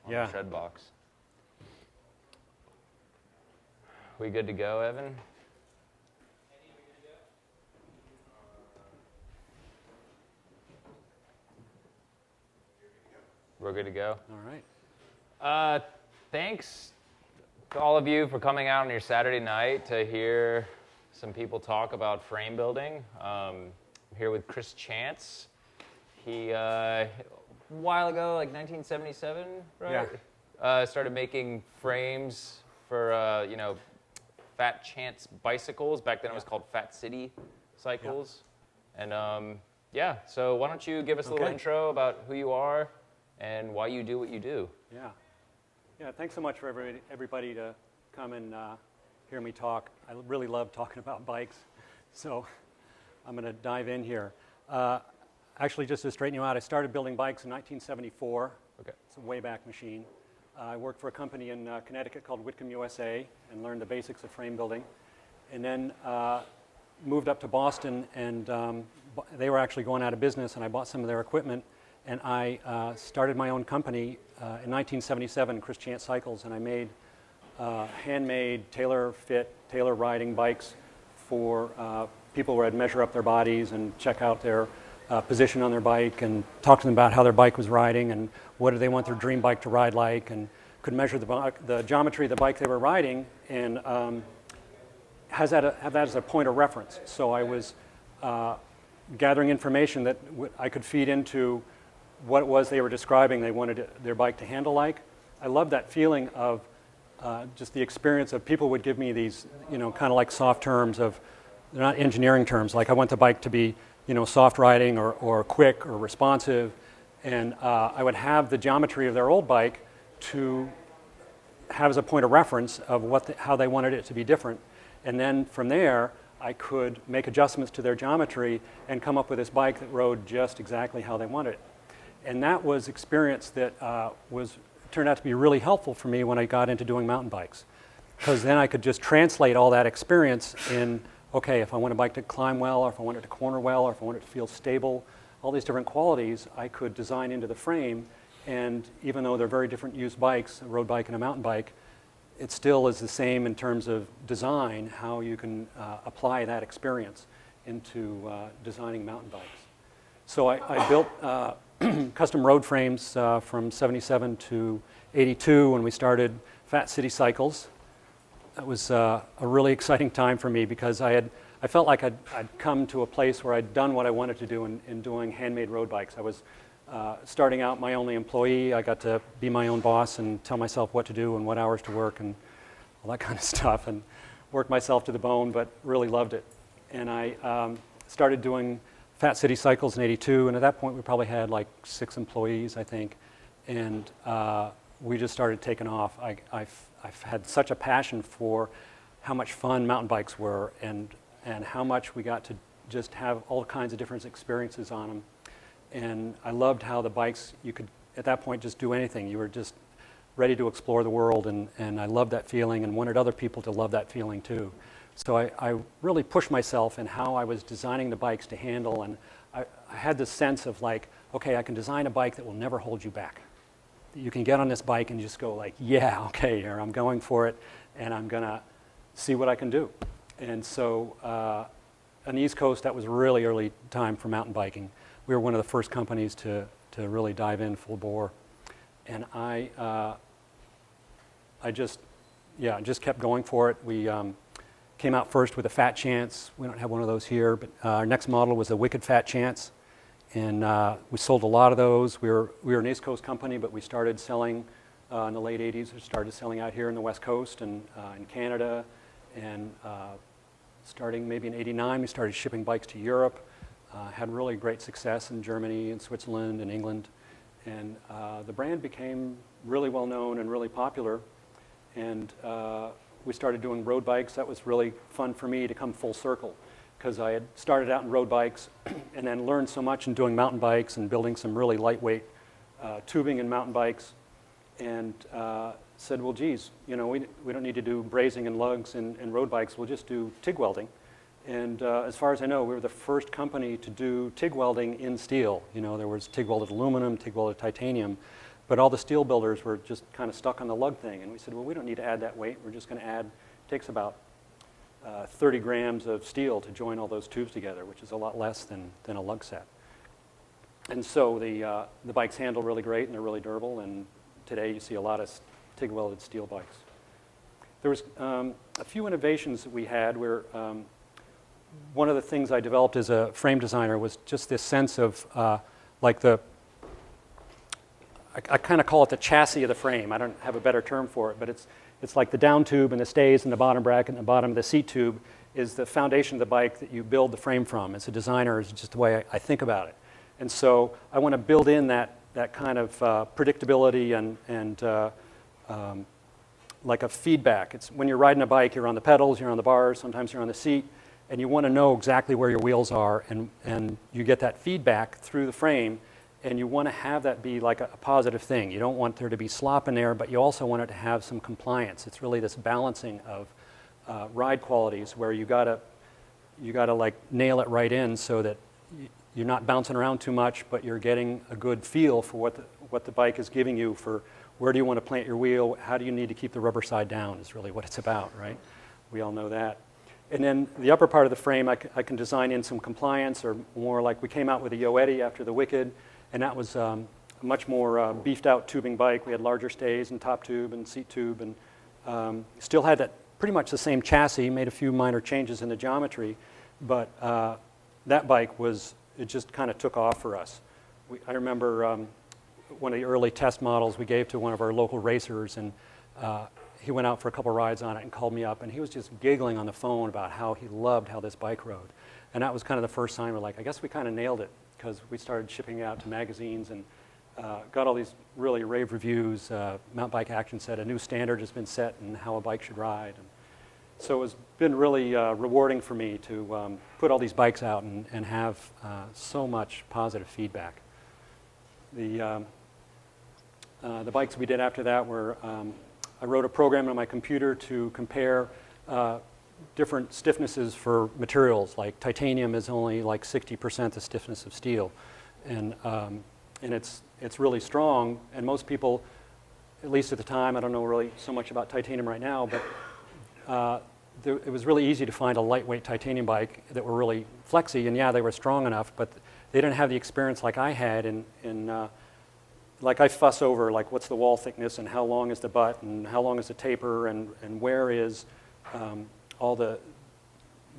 on the shed box. We good to go, Evan? We're good to go. All right. Thanks to all of you for coming out on your Saturday night to hear some people talk about frame building. I'm here with Chris Chance. He, a while ago, like 1977, right? Yeah. Started making frames for, Fat Chance bicycles. Back then it was called Fat City cycles. Yeah. And so why don't you give us a little intro about who you are and why you do what you do. Yeah, thanks so much for everybody to come and hear me talk. I really love talking about bikes, so I'm going to dive in here. Actually, just to straighten you out, I started building bikes in 1974. Okay. It's a way back machine. I worked for a company in Connecticut called Whitcomb USA and learned the basics of frame building. And then moved up to Boston, and they were actually going out of business, and I bought some of their equipment. And I started my own company in 1977, Chris Chance Cycles, and I made handmade, tailor-fit, tailor-riding bikes for people where I'd measure up their bodies and check out their position on their bike and talk to them about how their bike was riding and what do they want their dream bike to ride like, and could measure the geometry of the bike they were riding and have that as a point of reference. So I was gathering information that I could feed into what it was they were describing they wanted their bike to handle like. I loved that feeling of just the experience of people would give me these, kind of like soft terms of, they're not engineering terms, like I want the bike to be, soft riding or quick or responsive. And I would have the geometry of their old bike to have as a point of reference of how they wanted it to be different. And then from there, I could make adjustments to their geometry and come up with this bike that rode just exactly how they wanted it. And that was experience that turned out to be really helpful for me when I got into doing mountain bikes. Because then I could just translate all that experience in, okay, if I want a bike to climb well, or if I want it to corner well, or if I want it to feel stable, all these different qualities I could design into the frame. And even though they're very different used bikes, a road bike and a mountain bike, it still is the same in terms of design, how you can apply that experience into designing mountain bikes. So I built custom road frames from 77 to 82 when we started Fat City Cycles. That was a really exciting time for me because I felt like I'd come to a place where I'd done what I wanted to do in doing handmade road bikes. I was starting out my only employee. I got to be my own boss and tell myself what to do and what hours to work and all that kind of stuff, and worked myself to the bone, but really loved it. And I started doing Fat City Cycles in 82, and at that point we probably had like 6 employees, I think, and we just started taking off. I've had such a passion for how much fun mountain bikes were and how much we got to just have all kinds of different experiences on them. And I loved how the bikes, you could, at that point, just do anything. You were just ready to explore the world, and I loved that feeling and wanted other people to love that feeling too. So I really pushed myself in how I was designing the bikes to handle, and I had this sense of like, okay, I can design a bike that will never hold you back. You can get on this bike and just go like, yeah, okay, here, I'm going for it, and I'm gonna see what I can do. And so on the East Coast, that was a really early time for mountain biking. We were one of the first companies to really dive in full bore. And I just kept going for it. We came out first with a Fat Chance. We don't have one of those here, but our next model was a Wicked Fat Chance. And we sold a lot of those. We were an East Coast company, but we started selling in the late 80s. We started selling out here in the West Coast and in Canada. And starting maybe in 89, we started shipping bikes to Europe. Had really great success in Germany and Switzerland and England. And the brand became really well known and really popular. And we started doing road bikes. That was really fun for me to come full circle, because I had started out in road bikes and then learned so much in doing mountain bikes and building some really lightweight tubing in mountain bikes, and said, well, geez, we don't need to do brazing and lugs in road bikes. We'll just do TIG welding. And as far as I know, we were the first company to do TIG welding in steel. There was TIG welded aluminum, TIG welded titanium, But all the steel builders were just kind of stuck on the lug thing. And we said, well, we don't need to add that weight. We're just going to add, it takes about 30 grams of steel to join all those tubes together, which is a lot less than a lug set. And so the bikes handle really great and they're really durable. And today you see a lot of TIG welded steel bikes. There was a few innovations that we had where one of the things I developed as a frame designer was just this sense of like I kind of call it the chassis of the frame. I don't have a better term for it, but it's like the down tube and the stays and the bottom bracket and the bottom of the seat tube is the foundation of the bike that you build the frame from. As a designer, is just the way I think about it. And so I want to build in that kind of predictability and like a feedback. It's when you're riding a bike, you're on the pedals, you're on the bars, sometimes you're on the seat, and you want to know exactly where your wheels are, and you get that feedback through the frame, and you want to have that be like a positive thing. You don't want there to be slop in there, but you also want it to have some compliance. It's really this balancing of ride qualities where you gotta like nail it right in so that you're not bouncing around too much, but you're getting a good feel for what the bike is giving you for where do you want to plant your wheel, how do you need to keep the rubber side down is really what it's about, right? We all know that. And then the upper part of the frame, I can design in some compliance, or more like we came out with a Yeti after the Wicked, and that was a much more beefed out tubing bike. We had larger stays and top tube and seat tube, and still had that pretty much the same chassis, made a few minor changes in the geometry, but that bike it just kind of took off for us. I remember one of the early test models we gave to one of our local racers, and he went out for a couple rides on it and called me up, and he was just giggling on the phone about how he loved how this bike rode. And that was kind of the first sign we're like, I guess we kind of nailed it, because we started shipping it out to magazines and got all these really rave reviews. Mountain Bike Action said a new standard has been set in how a bike should ride. And so it's been really rewarding for me to put all these bikes out and have so much positive feedback. The bikes we did after that were, I wrote a program on my computer to compare different stiffnesses for materials. Like titanium is only like 60% the stiffness of steel, and it's really strong. And most people, at least at the time, I don't know really so much about titanium right now, but it was really easy to find a lightweight titanium bike that were really flexy, and yeah, they were strong enough, but they didn't have the experience like I had in like I fuss over like what's the wall thickness and how long is the butt and how long is the taper and where is all the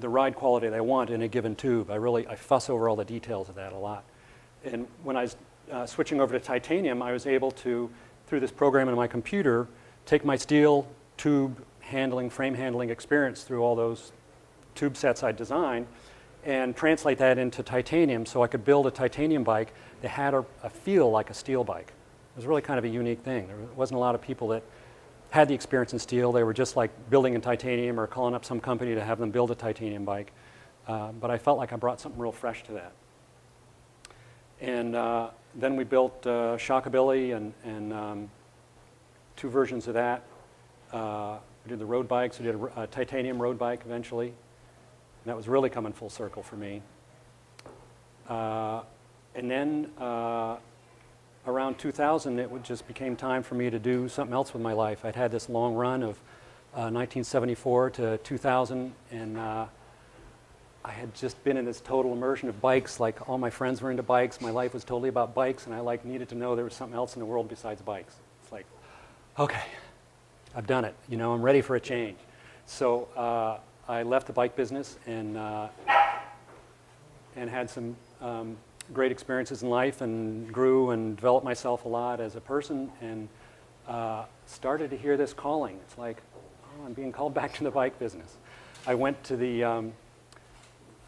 ride quality that I want in a given tube. I fuss over all the details of that a lot. And when I was switching over to titanium, I was able to, through this program in my computer, take my steel tube handling, frame handling experience through all those tube sets I designed and translate that into titanium so I could build a titanium bike that had a feel like a steel bike. It was really kind of a unique thing. There wasn't a lot of people that had the experience in steel. They were just like building in titanium or calling up some company to have them build a titanium bike. But I felt like I brought something real fresh to that. And then we built Shockabilly and two versions of that. We did the road bikes. We did a titanium road bike eventually. And that was really coming full circle for me. And then around 2000, it just became time for me to do something else with my life. I'd had this long run of 1974 to 2000, and I had just been in this total immersion of bikes. Like all my friends were into bikes. My life was totally about bikes, and I needed to know there was something else in the world besides bikes. It's like, okay, I've done it. You know, I'm ready for a change. So I left the bike business and had some great experiences in life and grew and developed myself a lot as a person and started to hear this calling. It's like, oh, I'm being called back to the bike business. I went to the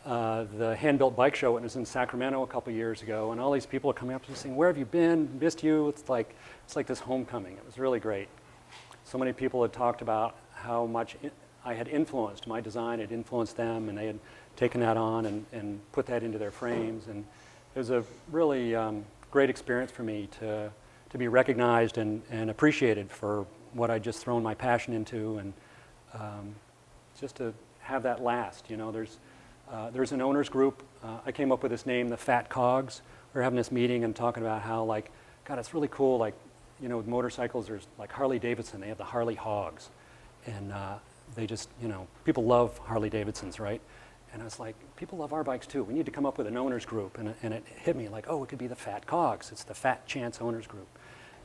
hand-built bike show. It was in Sacramento a couple years ago, and all these people are coming up to me saying, "Where have you been? Missed you." It's like this homecoming. It was really great. So many people had talked about how much I had influenced my design, had influenced them, and they had taken that on and put that into their frames. And it was a really great experience for me to be recognized and appreciated for what I'd just thrown my passion into, and just to have that last. You know, there's an owners group. I came up with this name, the Fat Cogs. We were having this meeting and talking about how, like, God, it's really cool. Like, you know, with motorcycles, there's like Harley Davidson, they have the Harley Hogs. And they just, you know, people love Harley Davidsons, right? And I was like, people love our bikes too. We need to come up with an owners group. And it hit me like, oh, it could be the Fat Cogs. It's the Fat Chance Owners Group.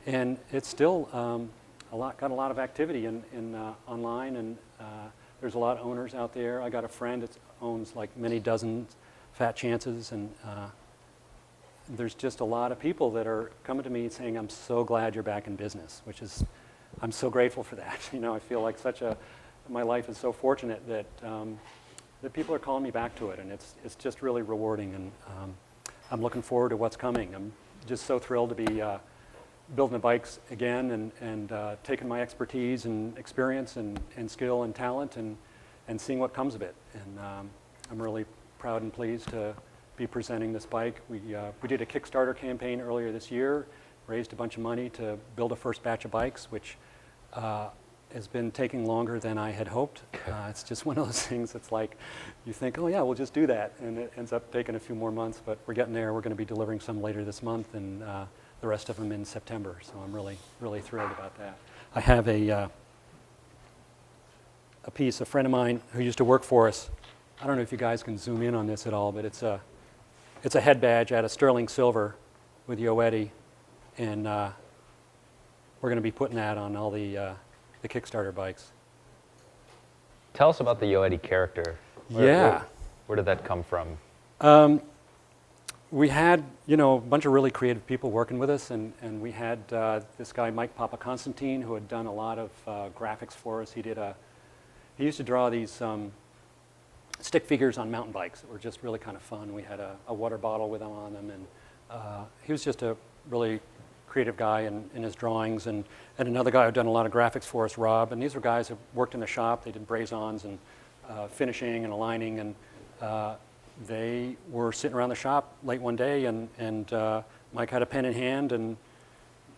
And it's still got a lot of activity in online, and there's a lot of owners out there. I got a friend that owns like many dozens Fat Chances, and there's just a lot of people that are coming to me saying, I'm so glad you're back in business, which is, I'm so grateful for that. You know, I feel like my life is so fortunate that that people are calling me back to it, and it's just really rewarding, and I'm looking forward to what's coming. I'm just so thrilled to be building the bikes again, and taking my expertise and experience and skill and talent and seeing what comes of it. And I'm really proud and pleased to be presenting this bike. We did a Kickstarter campaign earlier this year, raised a bunch of money to build a first batch of bikes, which has been taking longer than I had hoped. It's just one of those things that's like, you think, oh yeah, we'll just do that, and it ends up taking a few more months, but we're getting there. We're going to be delivering some later this month, and the rest of them in September, so I'm really, really thrilled about that. I have a piece, a friend of mine who used to work for us. I don't know if you guys can zoom in on this at all, but it's a head badge out of sterling silver with Yeti, and we're going to be putting that on all the Kickstarter bikes. Tell us about the Yeti character. Where did that come from? We had, you know, a bunch of really creative people working with us, and we had this guy, Mike Papa-Constantine, who had done a lot of graphics for us. He used to draw these stick figures on mountain bikes that were just really kind of fun. We had a water bottle with him on them, and he was just a really creative guy in his drawings, and another guy who had done a lot of graphics for us, Rob, and these were guys who worked in the shop. They did braise-ons and finishing and aligning, and they were sitting around the shop late one day, and Mike had a pen in hand, and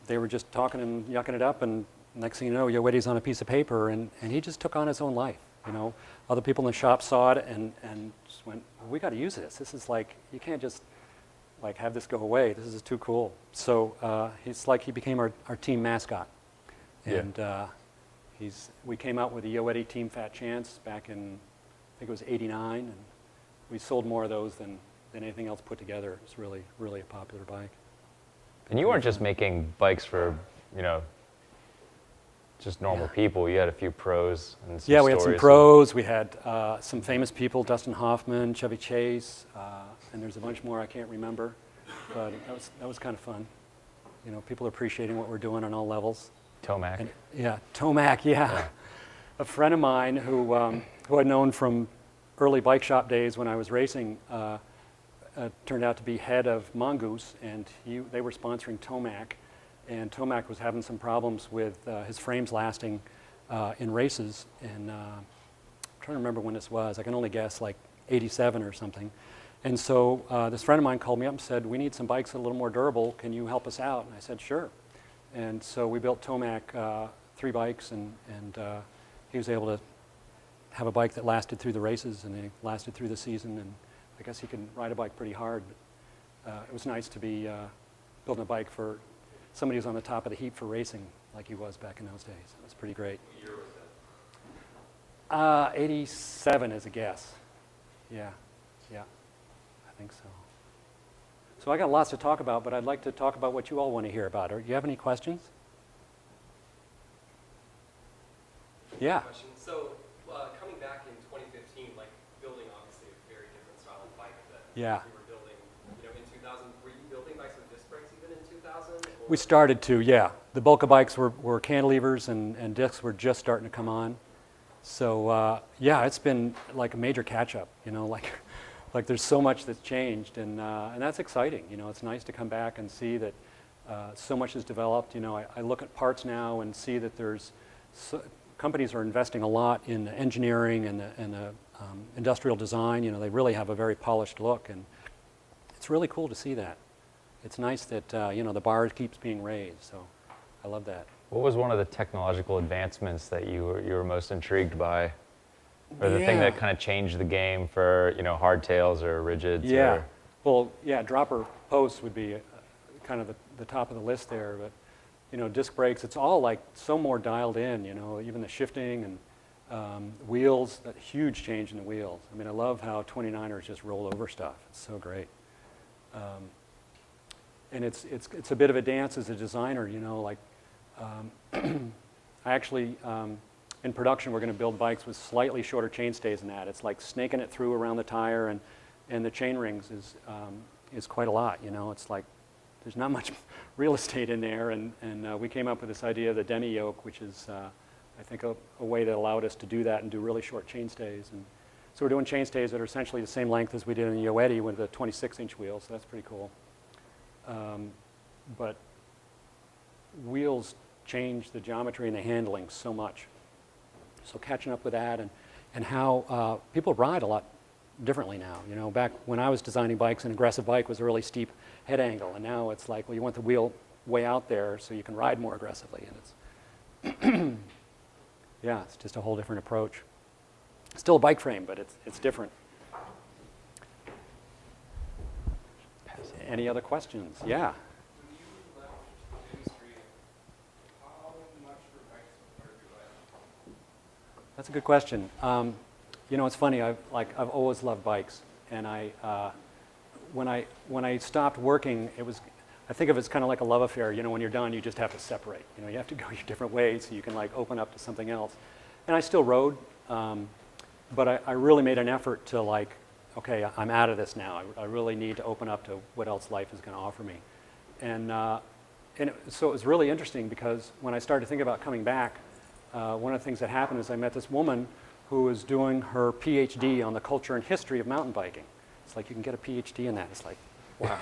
they were just talking and yucking it up, and next thing you know, Yeti's on a piece of paper, and he just took on his own life, you know. Other people in the shop saw it and just went, well, we got to use this. This is like, you can't just like have this go away. This is too cool. So it's like he became our team mascot. And we came out with the Yeti Team Fat Chance back in, I think it was '89, and we sold more of those than anything else put together. It's really, really a popular bike. And you weren't just making bikes for, you know, just normal people. You had a few pros and some we had some pros. We had some famous people, Dustin Hoffman, Chevy Chase, and there's a bunch more I can't remember. But that was kind of fun. You know, people appreciating what we're doing on all levels. Tomac. And, Tomac, yeah. A friend of mine who I'd known from early bike shop days when I was racing turned out to be head of Mongoose, and they were sponsoring Tomac, and Tomac was having some problems with his frames lasting in races, and I'm trying to remember when this was. I can only guess like '87 or something. And so this friend of mine called me up and said, we need some bikes that are a little more durable. Can you help us out? And I said, sure. And so we built Tomac 3 bikes, and he was able to have a bike that lasted through the races, and they lasted through the season, and I guess he can ride a bike pretty hard. It was nice to be building a bike for somebody who's on the top of the heap for racing like he was back in those days. It was pretty great. What year was that? '87 is a guess. Yeah, I think so. So I got lots to talk about, but I'd like to talk about what you all want to hear about. Do you have any questions? Yeah. So coming back in 2015, like building obviously a very different style of bike that we were building, you know, in 2000. Were you building bikes with disc brakes even in 2000? We started to, yeah. The bulk of bikes were cantilevers, and discs were just starting to come on. So it's been like a major catch-up, you know, like there's so much that's changed, and that's exciting. You know, it's nice to come back and see that so much has developed. You know, I look at parts now and see that companies are investing a lot in engineering and the industrial design. You know, they really have a very polished look, and it's really cool to see that. It's nice that you know, the bar keeps being raised. So I love that. What was one of the technological advancements that you were most intrigued by, or the thing that kind of changed the game for, you know, hardtails or rigids? Yeah. Well, dropper posts would be kind of the top of the list there, disc brakes, it's all like so more dialed in, even the shifting and wheels, that huge change in the wheels. I mean, I love how 29ers just roll over stuff. It's so great. And it's a bit of a dance as a designer, like I actually, in production, we're going to build bikes with slightly shorter chainstays than that. It's like snaking it through around the tire, and the chain rings is quite a lot, It's like there's not much real estate in there, and we came up with this idea of the demi yoke, which is, I think, a way that allowed us to do that and do really short chainstays. And so we're doing chainstays that are essentially the same length as we did in the Yeti with the 26-inch wheels, so that's pretty cool. But wheels change the geometry and the handling so much. So catching up with that, and how people ride a lot differently now. Back when I was designing bikes, an aggressive bike was a really steep head angle, and now it's like, well, you want the wheel way out there so you can ride more aggressively, and it's yeah, it's just a whole different approach. Still a bike frame, but it's different. Any other questions? Yeah. When you left the industry, how much were bikes a part of your life? That's a good question. It's funny. I've always loved bikes, and when I stopped working, I think of it as kind of like a love affair. When you're done, you just have to separate. You have to go your different ways so you can open up to something else. And I still rode, but I really made an effort to okay, I'm out of this now. I really need to open up to what else life is going to offer me. And so it was really interesting because when I started thinking about coming back, one of the things that happened is I met this woman who was doing her PhD on the culture and history of mountain biking. It's like you can get a PhD in that. It's like, wow.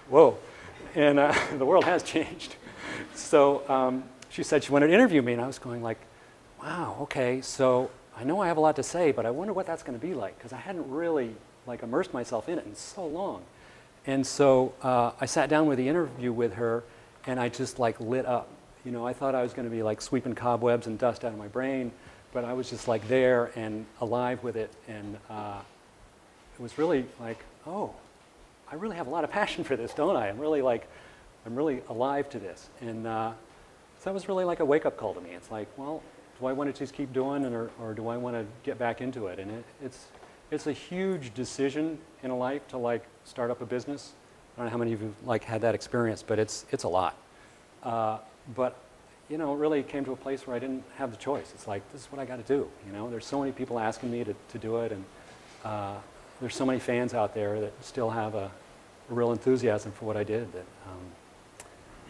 Whoa. And the world has changed. So she said she wanted to interview me, and I was going like, wow, okay, so I know I have a lot to say, but I wonder what that's going to be like, because I hadn't really immersed myself in it in so long. And so I sat down with the interview with her, and I just lit up. I thought I was going to be sweeping cobwebs and dust out of my brain, but I was just there and alive with it, and it was really oh, I really have a lot of passion for this, don't I? I'm really alive to this, and so that was really a wake-up call to me. It's well, do I want to just keep doing it, or do I want to get back into it? And it's a huge decision in a life to start up a business. I don't know how many of you had that experience, but it's a lot. But it really came to a place where I didn't have the choice. It's this is what I got to do. There's so many people asking me to do it, and there's so many fans out there that still have a real enthusiasm for what I did. That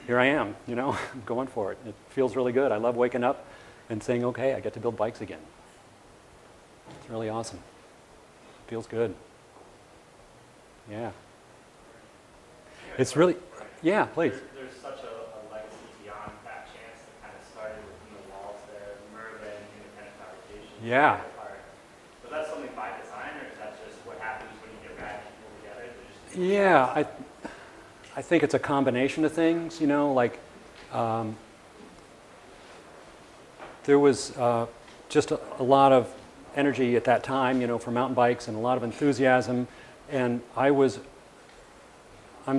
here I am. I'm going for it. It feels really good. I love waking up and saying, okay, I get to build bikes again. It's really awesome. Feels good. Yeah. It's really, yeah, please. There's such a legacy beyond Fat Chance that kind of started within the walls there, Merlin, independent fabrication. Yeah. Was that something by design, or is that just what happens when you get rad people together? Yeah, I think it's a combination of things, there was just a lot of energy at that time, for mountain bikes, and a lot of enthusiasm, and I'm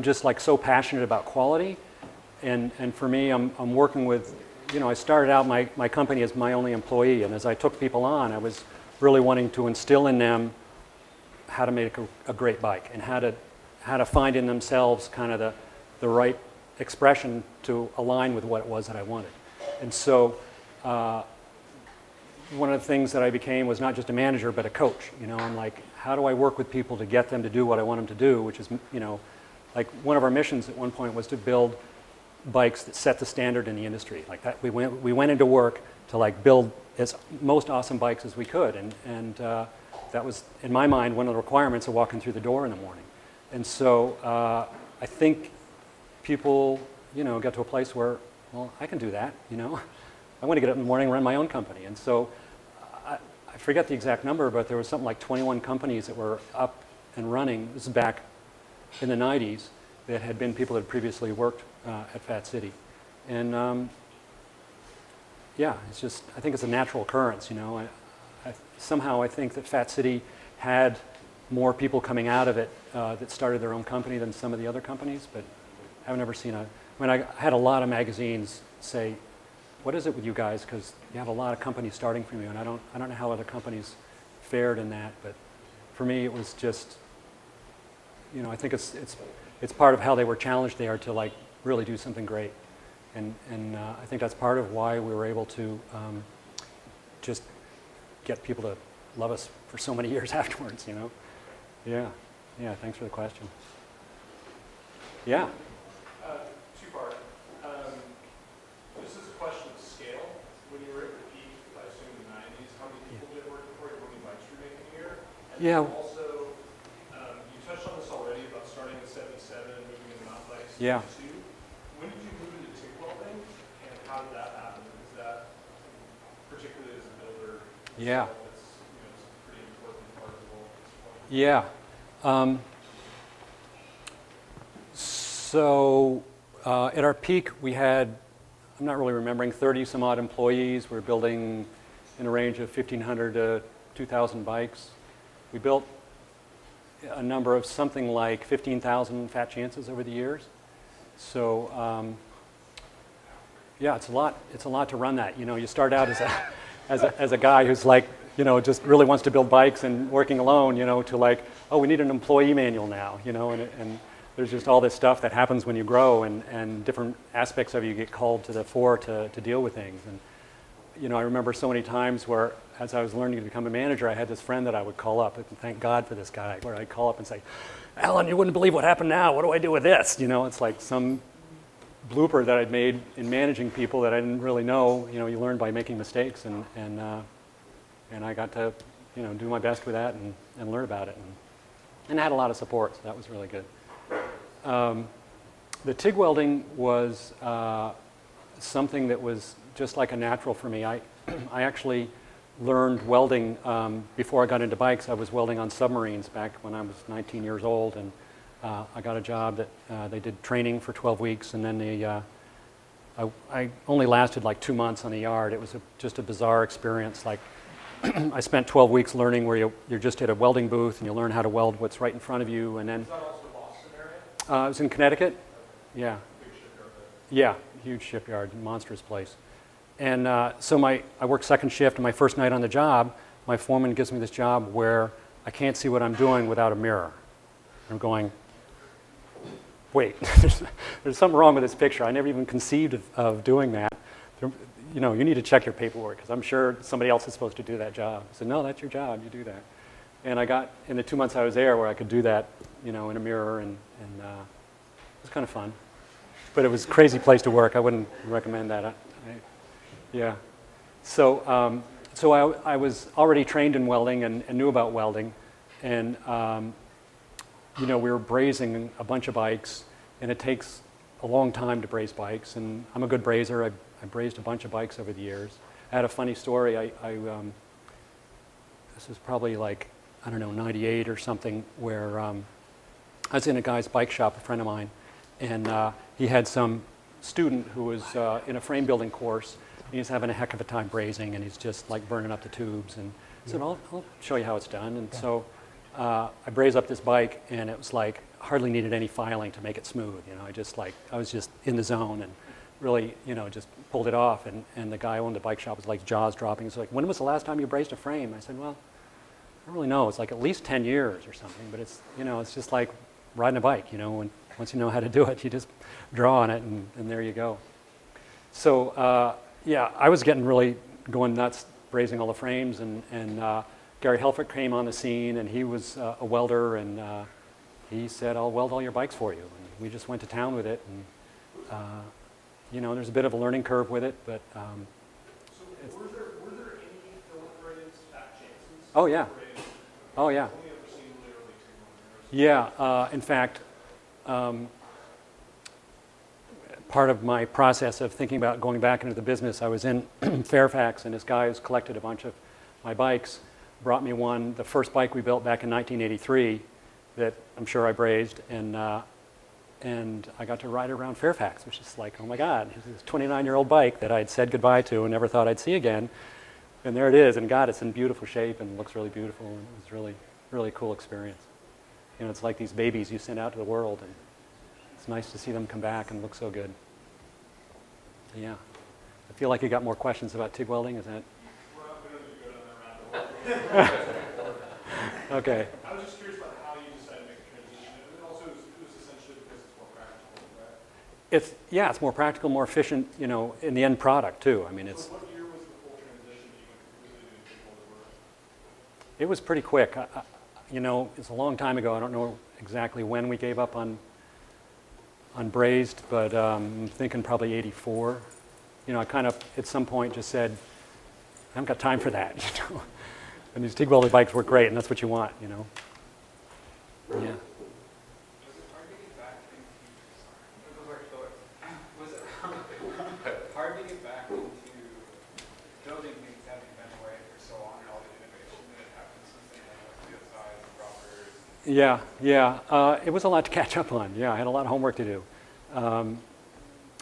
just so passionate about quality, and for me, I'm working with, I started out my company as my only employee, and as I took people on, I was really wanting to instill in them how to make a great bike, and how to find in themselves kind of the right expression to align with what it was that I wanted. And so one of the things that I became was not just a manager, but a coach. I'm how do I work with people to get them to do what I want them to do, which is, one of our missions at one point was to build bikes that set the standard in the industry. That we went into work to build as most awesome bikes as we could, and that was, in my mind, one of the requirements of walking through the door in the morning. And so I think people, got to a place where, well, I can do that, I want to get up in the morning and run my own company. And so I forget the exact number, but there was something like 21 companies that were up and running. This is back in the 90s, that had been people that had previously worked at Fat City. And yeah, it's just, I think it's a natural occurrence, somehow I think that Fat City had more people coming out of it that started their own company than some of the other companies, but I've never seen a, I mean, I had a lot of magazines say, what is it with you guys? Because you have a lot of companies starting from you, and I don't know how other companies fared in that, but for me it was just, you know, I think it's part of how they were challenged there to like really do something great, and I think that's part of why we were able to just get people to love us for so many years afterwards, you know. Yeah, thanks for the question. Yeah. Two-part. This is a question of scale. When you were at the peak, I assume in the 90s, how many people did work for you? How many bikes were you making a year? And Yeah. also, you touched on this already about starting with 77 and moving into mountain bikes. Yeah. When did you move into TIG welding, and how did that happen? Is that, particularly as a builder, Yeah. it's, you know, it's a pretty important part of the role at this point? Yeah. So at our peak, we had, I'm not really remembering, 30 some odd employees. We were building in a range of 1,500 to 2,000 bikes. We built a number of something like 15,000 fat chances over the years. So yeah, it's a lot to run that. You know, you start out as a guy who's like, you know, just really wants to build bikes and working alone, you know, to like, oh, we need an employee manual now, you know, and there's just all this stuff that happens when you grow, and different aspects of you get called to the fore to deal with things. And, you know, I remember so many times where, as I was learning to become a manager, I had this friend that I would call up, and thank God for this guy, where I'd call up and say, Alan, you wouldn't believe what happened now. What do I do with this? You know, it's like some blooper that I'd made in managing people that I didn't really know. You know, you learn by making mistakes, and I got to, you know, do my best with that and learn about it. And I had a lot of support, so that was really good. The TIG welding was something that was just like a natural for me. I actually learned welding before I got into bikes. I was welding on submarines back when I was 19 years old, and I got a job that they did training for 12 weeks, and then I only lasted like 2 months on the yard. It was just a bizarre experience. Like, I spent 12 weeks learning where you're just at a welding booth and you learn how to weld what's right in front of you, and then... Is that also the Boston area? I was in Connecticut. Yeah. Big shipyard there. Yeah, huge shipyard, monstrous place. And so I worked second shift, and my first night on the job, my foreman gives me this job where I can't see what I'm doing without a mirror. I'm going, wait, there's something wrong with this picture. I never even conceived of doing that. You know, you need to check your paperwork, because I'm sure somebody else is supposed to do that job. I said, no, that's your job, you do that. And I got, in the 2 months I was there, where I could do that, you know, in a mirror, and it was kind of fun. But it was a crazy place to work. I wouldn't recommend that. Yeah. So I was already trained in welding and knew about welding. And, you know, we were braising a bunch of bikes, and it takes a long time to braise bikes. And I'm a good braiser. I brazed a bunch of bikes over the years. I had a funny story. This was probably like, I don't know, 98 or something, where I was in a guy's bike shop, a friend of mine, and he had some student who was in a frame building course. He's having a heck of a time brazing, and he's just like burning up the tubes. And I said, I'll show you how it's done. And so I brazed up this bike, and it was like hardly needed any filing to make it smooth. You know, I was just in the zone and really, you know, just pulled it off. And the guy who owned the bike shop was like jaws dropping. He's like, when was the last time you brazed a frame? I said, well, I don't really know. It's like at least 10 years or something. But it's, you know, it's just like riding a bike. You know, once you know how to do it, you just draw on it, and there you go. So yeah, I was really going nuts, brazing all the frames, and Gary Helfrich came on the scene, and he was a welder, and he said, I'll weld all your bikes for you. And we just went to town with it, and you know, there's a bit of a learning curve with it, but... So were there any fillet brazed fat chances? Oh, yeah. Oh, yeah. I've only ever seen literally two on there. Yeah, in fact, part of my process of thinking about going back into the business, I was in Fairfax, and this guy who's collected a bunch of my bikes brought me one, the first bike we built back in 1983, that I'm sure I brazed, and I got to ride around Fairfax, which is like, oh my God, this 29-year-old bike that I'd said goodbye to and never thought I'd see again, and there it is, and God, it's in beautiful shape and looks really beautiful, and it was really, really cool experience. You know, it's like these babies you send out to the world, and it's it's nice to see them come back and look so good. Yeah. I feel like you got more questions about TIG welding, is that? Well, we don't need to go down that rabbit hole. Okay. I was just curious about how you decided to make the transition, and then also it was essentially because it's more practical, right? It's more practical, more efficient, in the end product too. I mean, So what year was the full transition that you went completely to TIG welded work? it was pretty quick. It's a long time ago. I don't know exactly when we gave up on brazed, but I'm thinking probably 84. I kind of at some point just said, I haven't got time for that. And these TIG welded bikes work great, and that's what you want. Yeah. Was it hard to get back into, was it hard to get back into building things that have been away for so long and all the innovation that happens since then, like steel size, rubbers? Yeah. It was a lot to catch up on. Yeah, I had a lot of homework to do.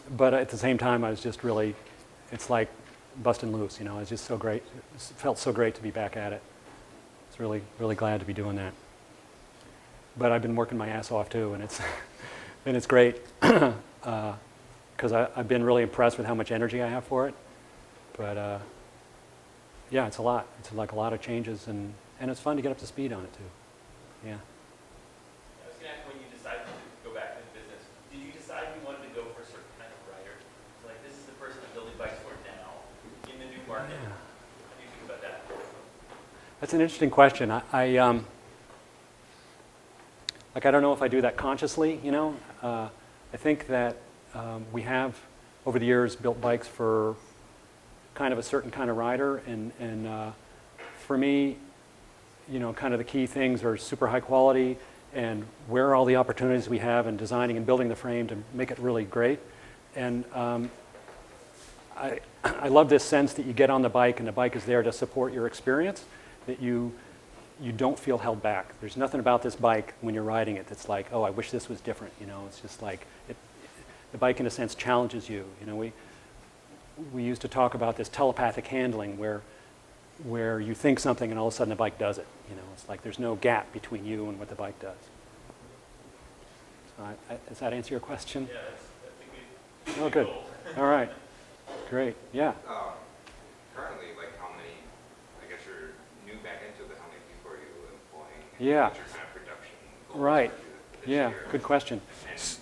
But at the same time, I was just really, it's like busting loose, It was just so great. It felt so great to be back at it. I was really, really glad to be doing that. But I've been working my ass off too, and it's great because I've been really impressed with how much energy I have for it. But yeah, it's a lot. It's like a lot of changes, and it's fun to get up to speed on it too. Yeah. I was going to ask, when you decided to go back into business, did you decide you wanted to go for a certain kind of rider? So like, this is the person I'm building bikes for now in the new market. Yeah. How do you think about that? That's an interesting question. I don't know if I do that consciously, I think that we have, over the years, built bikes for kind of a certain kind of rider, and for me, kind of the key things are super high quality and where are all the opportunities we have in designing and building the frame to make it really great. And I love this sense that you get on the bike and the bike is there to support your experience, that you don't feel held back. There's nothing about this bike when you're riding it that's like, oh, I wish this was different. It's just like the bike in a sense challenges you. We used to talk about this telepathic handling where you think something and all of a sudden the bike does it. It's like there's no gap between you and what the bike does. So does that answer your question? Yeah, that's a good Oh, good. goal. All right. Great. Yeah. Currently, like how many, I guess you're new back into it, but how many people are you employing? Yeah. What's your kind of production goals Right. for this Yeah. year? Good question. And so,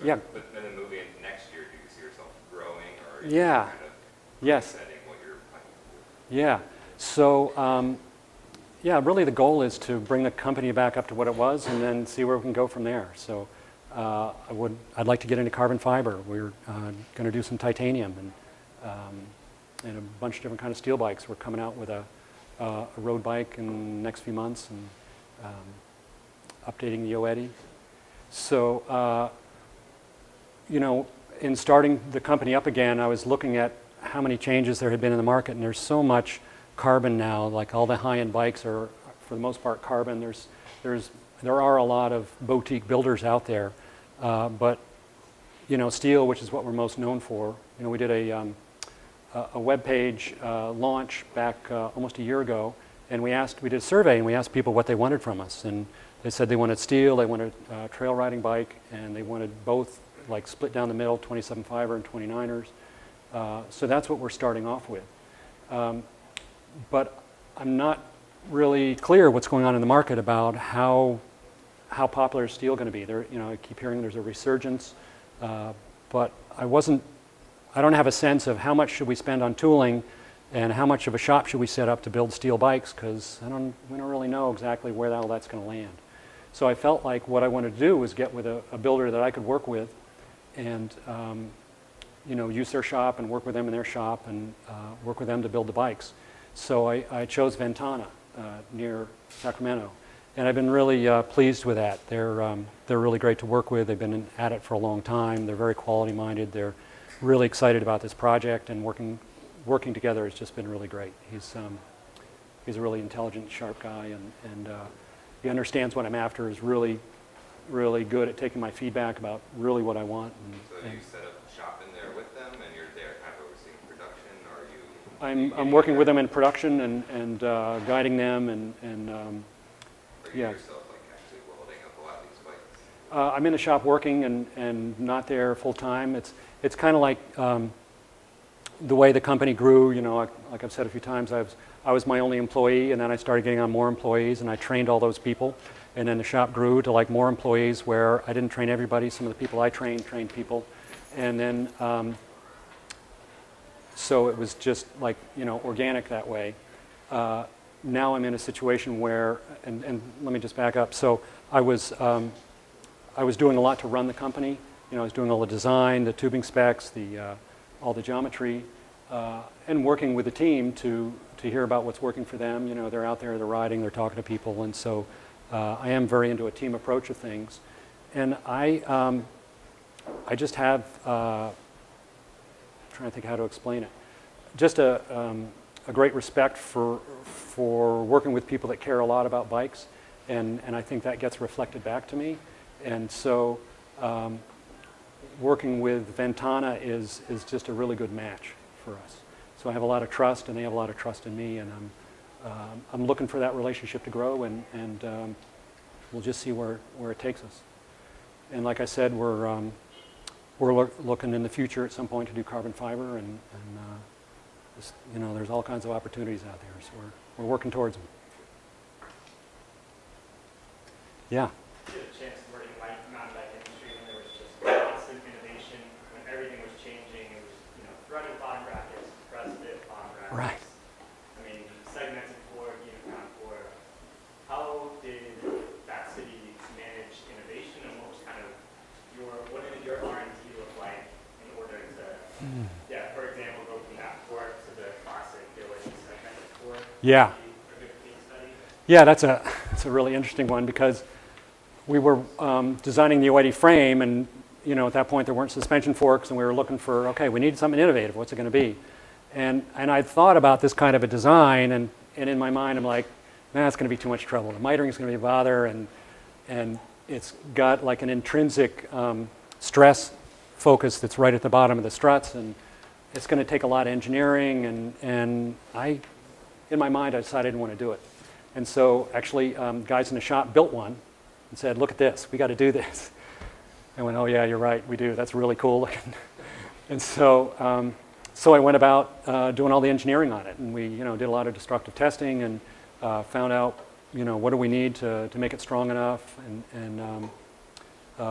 Yeah. But then moving into next year, do you see yourself growing or are you Yeah. kind of Yes. setting what you're planning to do? Yeah. So, yeah, really the goal is to bring the company back up to what it was and then see where we can go from there. So, I'd like to get into carbon fiber. We're going to do some titanium and a bunch of different kind of steel bikes. We're coming out with a road bike in the next few months and updating the Yeti. So, in starting the company up again, I was looking at how many changes there had been in the market, and there's so much carbon now. Like all the high-end bikes are, for the most part, carbon. There are a lot of boutique builders out there, but steel, which is what we're most known for. We did a web page launch back almost a year ago, and we did a survey and we asked people what they wanted from us, and they said they wanted steel, they wanted a trail riding bike, and they wanted both, like split down the middle, 27 fiber and 29ers. So that's what we're starting off with. But I'm not really clear what's going on in the market about how popular is steel going to be. I keep hearing there's a resurgence, but I don't have a sense of how much should we spend on tooling and how much of a shop should we set up to build steel bikes, because we don't really know exactly where all that's going to land. So I felt like what I wanted to do was get with a builder that I could work with and use their shop and work with them in their shop and work with them to build the bikes. So I chose Ventana near Sacramento, and I've been really pleased with that. They're really great to work with. They've been at it for a long time. They're very quality minded. They're really excited about this project, and working together has just been really great. He's a really intelligent, sharp guy, and he understands what I'm after. Is really good at taking my feedback about really what I want. So you set up shop in there with them and you're there kind of overseeing production, or are you? I'm working with them in production and guiding them and Are you yeah. yourself like actually welding up a lot of these bikes? I'm in the shop working and not there full time. It's kind of like the way the company grew. You know, like I've said a few times, I was my only employee, and then I started getting on more employees, and I trained all those people. And then the shop grew to like more employees where I didn't train everybody. Some of the people I trained people. And then, so it was just like, you know, organic that way. Now I'm in a situation where, and let me just back up. So I was doing a lot to run the company. You know, I was doing all the design, the tubing specs, all the geometry, and working with the team to hear about what's working for them. You know, they're out there, they're riding, they're talking to people, and so I am very into a team approach of things. And I just have, I'm trying to think how to explain it, just a great respect for working with people that care a lot about bikes, and I think that gets reflected back to me. And so working with Ventana is just a really good match for us. So I have a lot of trust, and they have a lot of trust in me, and I'm looking for that relationship to grow, and we'll just see where it takes us. And like I said, we're looking in the future at some point to do carbon fiber, and you know, there's all kinds of opportunities out there, so we're working towards them. Yeah. You had a chance to work in the mountain bike industry when there was just constant innovation, when everything was changing. It was, you know, threaded bond brackets, breasted bond brackets. Right. I mean, segmented for, unit for. How did that city manage innovation, and what was kind of what did your R&D look like in order to, yeah, for example, go from that fork to the classic village segmented fork? Yeah. A good case study? Yeah, that's a really interesting one, because we were designing the Yeti frame, and you know, at that point there weren't suspension forks, and we were looking for, okay, we need something innovative. What's it going to be? And I thought about this kind of a design, and in my mind I'm like, nah, it's going to be too much trouble. The mitering is going to be a bother, and it's got like an intrinsic stress focus that's right at the bottom of the struts, and it's going to take a lot of engineering, and in my mind I decided I didn't want to do it. And so actually guys in the shop built one and said, look at this, we got to do this. I went, oh yeah, you're right, we do, that's really cool looking. And so I went about doing all the engineering on it, and we, you know, did a lot of destructive testing, and found out, you know, what do we need to make it strong enough, and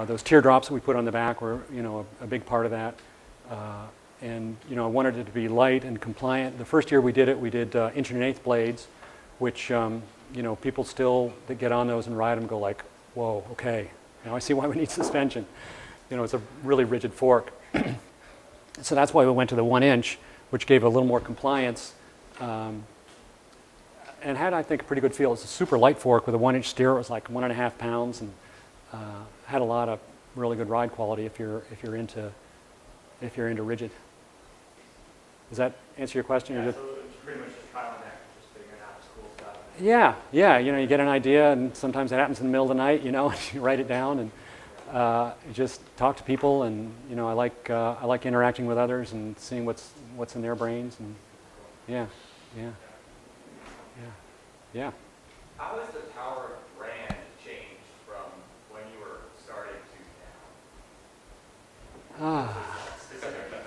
those teardrops that we put on the back were, you know, a big part of that. And you know, I wanted it to be light and compliant. The first year we did it, we did 1.1/8" blades, which you know, people still that get on those and ride them go like, whoa, okay, now I see why we need suspension. You know, it's a really rigid fork. So that's why we went to the 1 inch, which gave a little more compliance, and had, I think, a pretty good feel. It's a super light fork with a 1 inch steer. It was like 1.5 pounds, and had a lot of really good ride quality if you're into rigid. Does that answer your question? Yeah, so it's pretty much just trial and error, just figuring out cool stuff. Yeah. You know, you get an idea, and sometimes it happens in the middle of the night. You know, and you write it down, and you just talk to people. And you know, I like interacting with others and seeing what's in their brains. And yeah. How has the power of brand changed from when you were starting to now?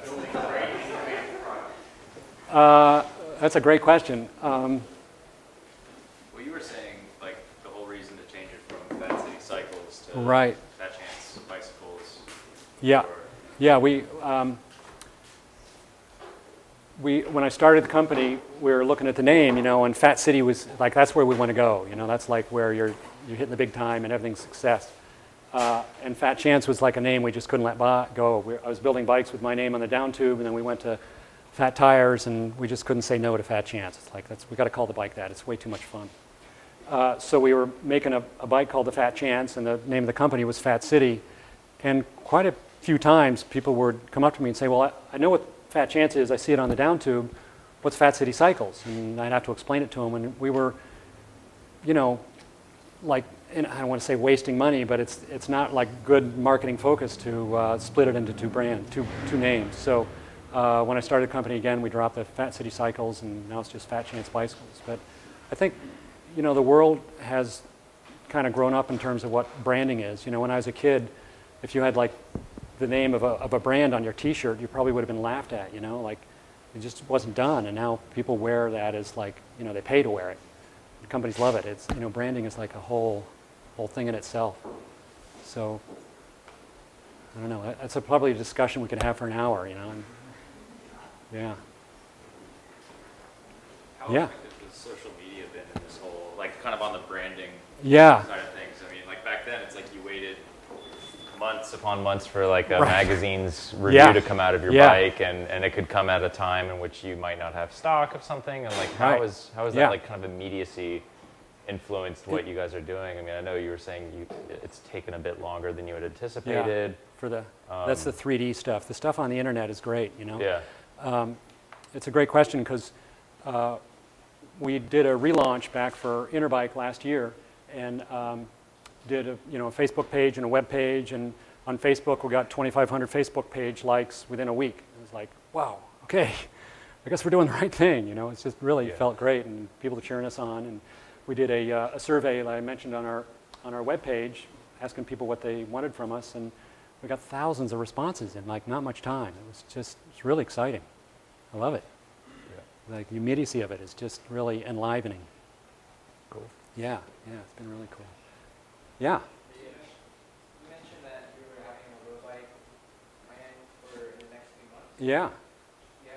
Building great innovative products. That's a great question. Well, you were saying like the whole reason to change it from Fat City Cycles to Right. Fat Chance bicycles. Yeah. or- Yeah, when I started the company, we were looking at the name, you know, and Fat City was like, that's where we want to go. You know, that's like where you're hitting the big time and everything's success. And Fat Chance was like a name we just couldn't let go. I was building bikes with my name on the down tube, and then we went to Fat Tires, and we just couldn't say no to Fat Chance. It's like, we got to call the bike that. It's way too much fun. So we were making a bike called the Fat Chance, and the name of the company was Fat City. And quite a few times people would come up to me and say, well, I know what Fat Chance is. I see it on the down tube. What's Fat City Cycles? And I'd have to explain it to them. And we were, you know, like, and I don't want to say wasting money, but it's not like good marketing focus to split it into two names. So when I started the company again, we dropped the Fat City Cycles, and now it's just Fat Chance Bicycles. But I think, you know, the world has kind of grown up in terms of what branding is. You know, when I was a kid, if you had like the name of a brand on your T-shirt, you probably would have been laughed at. You know, like it just wasn't done. And now people wear that as like, you know, they pay to wear it. The companies love it. It's, you know, branding is like a whole thing in itself. So I don't know. That's probably a discussion we could have for an hour. You know. And, yeah. How Yeah. effective has social media been in this whole, like, kind of on the branding Yeah. side of things? I mean, like back then, it's like you waited Months upon months for like a Right. magazine's review Yeah. to come out of your Yeah. bike, and it could come at a time in which you might not have stock of something. And like, how Right. is Yeah. that like kind of immediacy influenced what you guys are doing? I mean, I know you were saying it's taken a bit longer than you had anticipated. For the that's the 3D stuff. The stuff on the internet is great. You know. Yeah. It's a great question because we did a relaunch back for Interbike last year, and did a Facebook page and a web page, and on Facebook we got 2,500 Facebook page likes within a week. It was like, wow, okay, I guess we're doing the right thing. You know, it's just really felt great, and people are cheering us on. And we did a survey that I mentioned on our web page, asking people what they wanted from us, and we got thousands of responses in like not much time. It's really exciting. I love it. Yeah. Like the immediacy of it is just really enlivening. Cool. Yeah, it's been really cool. Yeah. You mentioned that you were having a road bike plan for the next few months. Yeah. Yeah.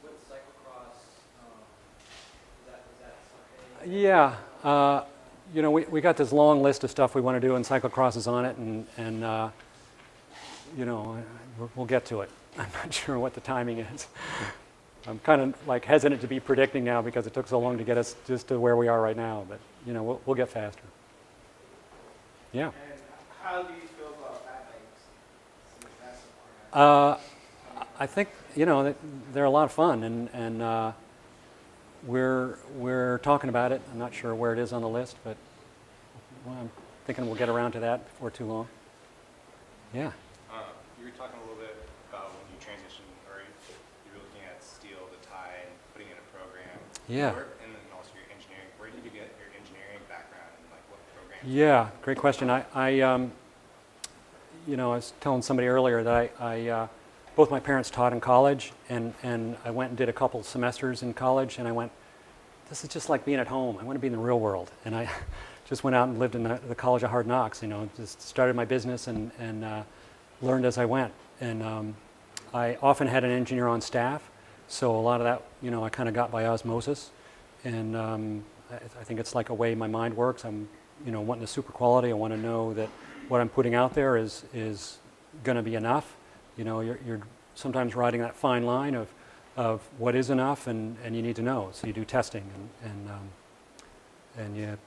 What cyclocross? Is that something? Yeah. We got this long list of stuff we want to do, and cyclocross is on it, and we'll get to it. I'm not sure what the timing is. I'm kind of like hesitant to be predicting now because it took so long to get us just to where we are right now, but we'll get faster. Yeah. And how do you feel about fat bikes? Since that's a part of I think they're a lot of fun, and we're talking about it. I'm not sure where it is on the list, but I'm thinking we'll get around to that before too long. Yeah. You were talking a little bit about when you transitioned, or you were looking at steel, the tie, and putting in a program. Yeah. And then also your engineering. Where did you get your engineering background, and like what programs? Yeah, great question. I was telling somebody earlier that I both my parents taught in college, and I went and did a couple semesters in college, and I went, this is just like being at home. I want to be in the real world. And I just went out and lived in the College of Hard Knocks, just started my business and learned as I went. And I often had an engineer on staff, so a lot of that, I kind of got by osmosis. And I think it's like a way my mind works. I'm, wanting the super quality. I want to know that what I'm putting out there is going to be enough. You're sometimes riding that fine line of what is enough, and you need to know. So you do testing and you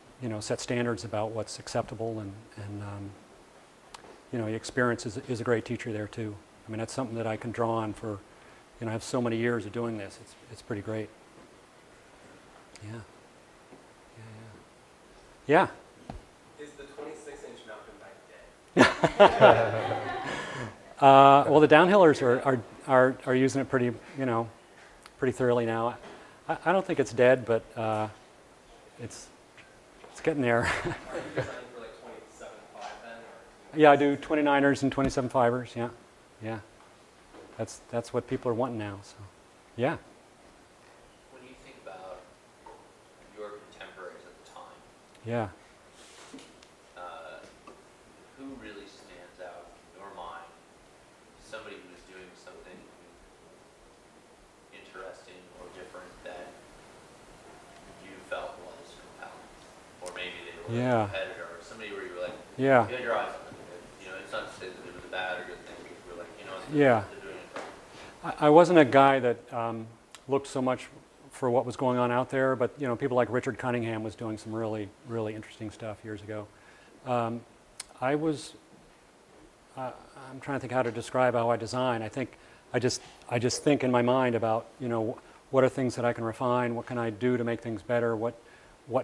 set standards about what's acceptable, and your experience is a great teacher there too. I mean, that's something that I can draw on for, I have so many years of doing this. It's pretty great. Yeah. Yeah. Is the 26-inch mountain bike dead? Well, the downhillers are using it pretty thoroughly now. I don't think it's dead, but it's getting there. Are you designing for like 27.5 then? Or? Yeah, I do 29ers and 27.5ers. Yeah. That's what people are wanting now. So, yeah. When you think about your contemporaries at the time, Yeah. who really stands out in your mind? Somebody who's doing something interesting or different that you felt was compelling, or maybe they were a competitor, or somebody where you were like, Yeah. you had your eyes on them. It's not to say that it was a bad or good thing, but you were like, Yeah. they're doing it right. I wasn't a guy that looked so much for what was going on out there, but people like Richard Cunningham was doing some really, really interesting stuff years ago. I'm trying to think how to describe how I design. I think I just think in my mind about what are things that I can refine, what can I do to make things better, what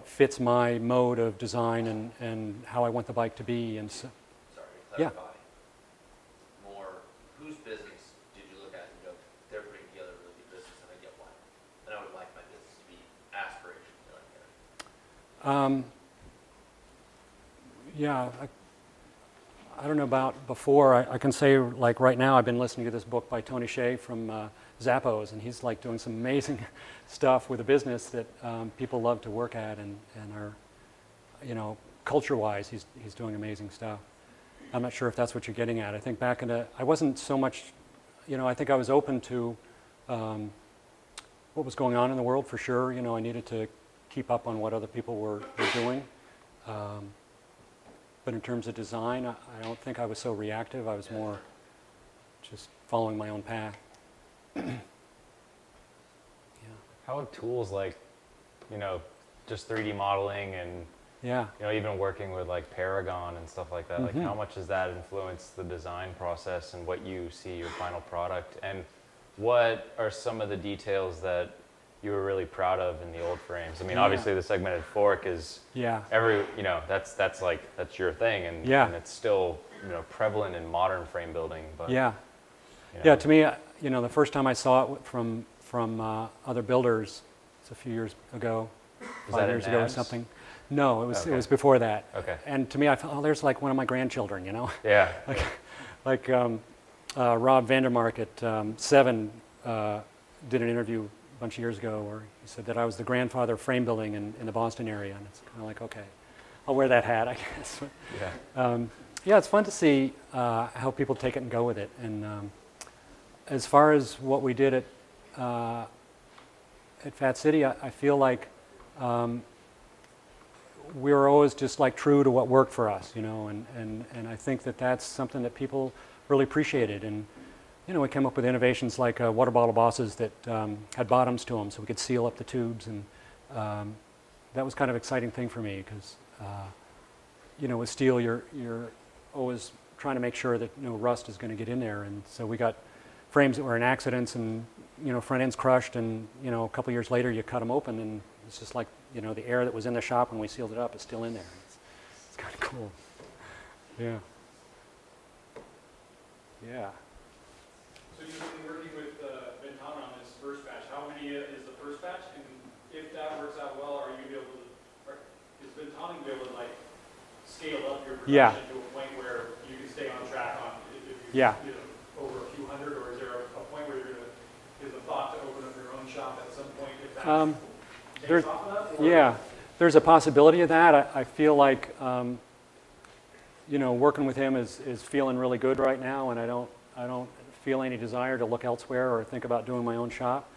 fits my mode of design and how I want the bike to be. And so, Sorry to clarify. More, whose business did you look at and go, they're putting together a really good business and I get one. And I would like my business to be aspirational like theirs. Yeah, I don't know about before. I can say, like right now, I've been listening to this book by Tony Shea from Zappos, and he's like doing some amazing stuff with a business that people love to work at and are, you know, culture-wise, he's doing amazing stuff. I'm not sure if that's what you're getting at. I think back in I wasn't so much, you know, I think I was open to what was going on in the world for sure. You know, I needed to keep up on what other people were doing. But in terms of design, I don't think I was so reactive. I was more just following my own path. Yeah. How have tools like, you know, just 3D modeling and Yeah. you know, even working with like Paragon and stuff like that, like Mhm. how much does that influence the design process and what you see your final product? And what are some of the details that you were really proud of in the old frames? I mean, Yeah. obviously the segmented fork is Yeah. you know, that's your thing, and, Yeah. and it's still, you know, prevalent in modern frame building. But Yeah. you know, Yeah. To me, you know, the first time I saw it from other builders, it's a few years ago, Was 5 that at years ago or NABS? something. No, it Okay. was before that. Okay. And to me, I thought, oh, there's like one of my grandchildren, you know. Yeah. Like Rob Vandermark at Seven did an interview a bunch of years ago where he said that I was the grandfather of frame building in the Boston area, and it's kind of like, okay, I'll wear that hat, I guess. Yeah. Yeah, it's fun to see how people take it and go with it. And as far as what we did at Fat City, I feel like we were always just like true to what worked for us, you know, and I think that that's something that people really appreciated. And you know, we came up with innovations like water bottle bosses that had bottoms to them, so we could seal up the tubes, and that was kind of an exciting thing for me because you know, with steel, you're always trying to make sure that no rust is going to get in there, and so we got frames that were in accidents, and you know, front ends crushed, and you know, a couple years later, you cut them open, and it's just like, you know, the air that was in the shop when we sealed it up is still in there. It's kind of cool. Yeah. Yeah. So you've been working with Ventana on this first batch. How many is the first batch? And if that works out well, are you able to, is Ventana going to be able to like scale up your production Yeah. to a point where you can stay on track on if you, Yeah. you know, over a few hundred, or is there a point where you're going to, is the thought to open up your own shop at some point if that There's, takes off enough? Or? yeah, there's a possibility of that. I feel like, you know, working with him is feeling really good right now, and I don't feel any desire to look elsewhere or think about doing my own shop.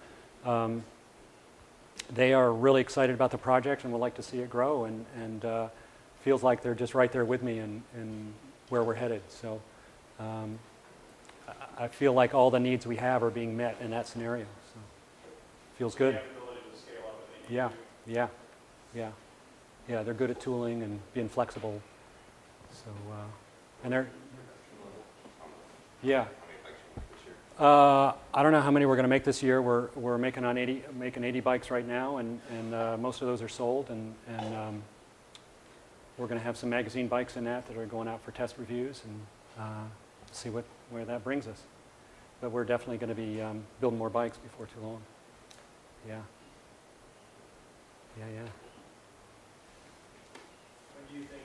They are really excited about the project and would like to see it grow, and feels like they're just right there with me in where we're headed. So I feel like all the needs we have are being met in that scenario. So feels good. You have the ability to scale up if they need Yeah, to. yeah. They're good at tooling and being flexible. So, and they're, yeah. I don't know how many we're going to make this year. We're making 80 bikes right now, and most of those are sold, and we're going to have some magazine bikes in that are going out for test reviews, and see where that brings us. But we're definitely going to be building more bikes before too long. Yeah. Yeah. When do you think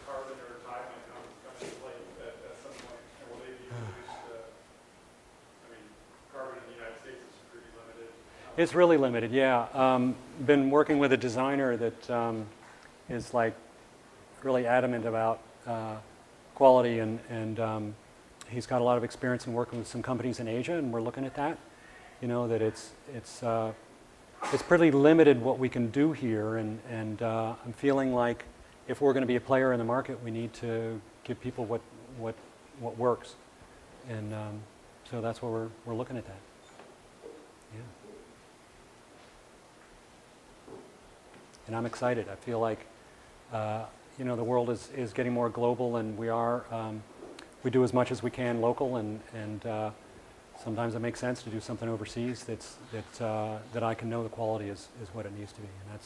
carbon or tide might come into play at some point? And will they be introduced? I mean, carbon in the United States is pretty limited. It's really limited, yeah. Been working with a designer that is like really adamant about quality, and he's got a lot of experience in working with some companies in Asia, and we're looking at that. You know, that it's pretty limited what we can do here, and I'm feeling like if we're going to be a player in the market, we need to give people what works, and so that's what we're looking at that. Yeah. And I'm excited. I feel like you know, the world is getting more global, and we do as much as we can local, and sometimes it makes sense to do something overseas that I can know the quality is what it needs to be, and